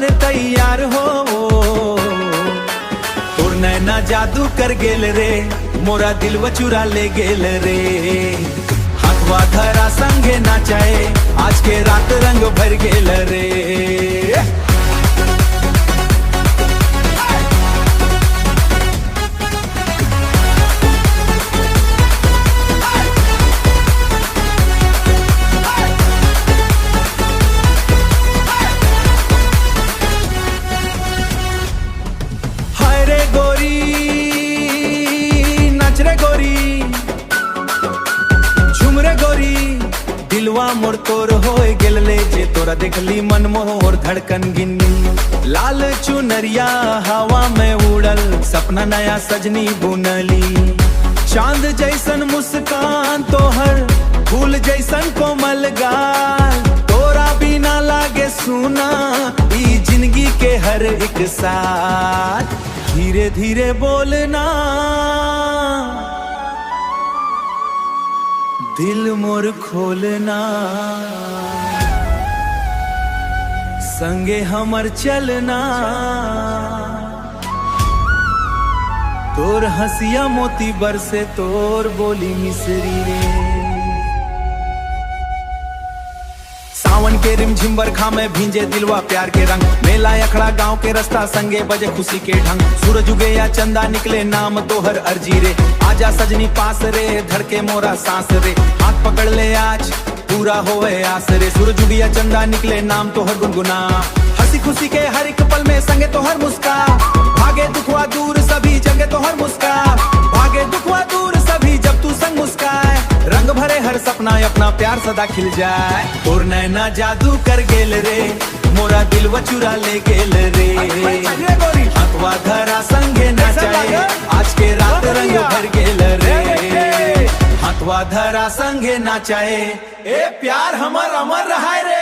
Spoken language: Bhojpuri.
बन तैयार हो। तोर नैना जादू कर गेल रे, मोरा दिलवा चुरा ले गेल रे। हाथवा धरा संगे नाचाए, आज के रात रंग भर गेल रे। दिलवा मोर तोर होए गेल ले, जे तोरा देखली मन मोर धड़कन गिन गिन। लाल चुनरिया हवा में उड़ल, सपना नया सजनी बुनली। चांद जैसन मुस्कान तोहर, फूल जैसन कोमल गाल। तोरा बिना लागे सुना ई जिंदगी के हर एक साथ। धीरे धीरे बोलना दिल मोर खोलना, संगे हमर चलना। तोर हंसिया मोती बरसे, तोर बोली मिसरी रे। सावन के रिमझिम बरखा में भींजे दिलवा प्यार के रंग। मेला अखड़ा गांव के रास्ता, संगे बजे खुशी के ढंग। सूरज उगे या चंदा निकले, नाम तोहर अर्जी रे। आजा सजनी पास रे, धड़के मोरा सांस रे। हाथ पकड़ ले आज पूरा होए आस रे। सूरज उगे या चंदा निकले, नाम तोहर गुनगुना। हंसी खुशी के हर एक पल में संगे तोहर मुस्का। भागे दुखवा दूर सभी जगह तोहर मुस्का। भागे दुखवा दूर सभी जब तू संग मुस्काए। रंग भरे हर सपना, अपना प्यार सदा खिल जाए। तोर नैना जादू कर गेल रे, मोरा दिलवा चुरा ले गेल रे। हाथवा धरा संगे नाचाए, आज के रात रंग भर गेल रे। हाथवा धरा संगे नाचाए, ए प्यार हमर अमर रहाय रे।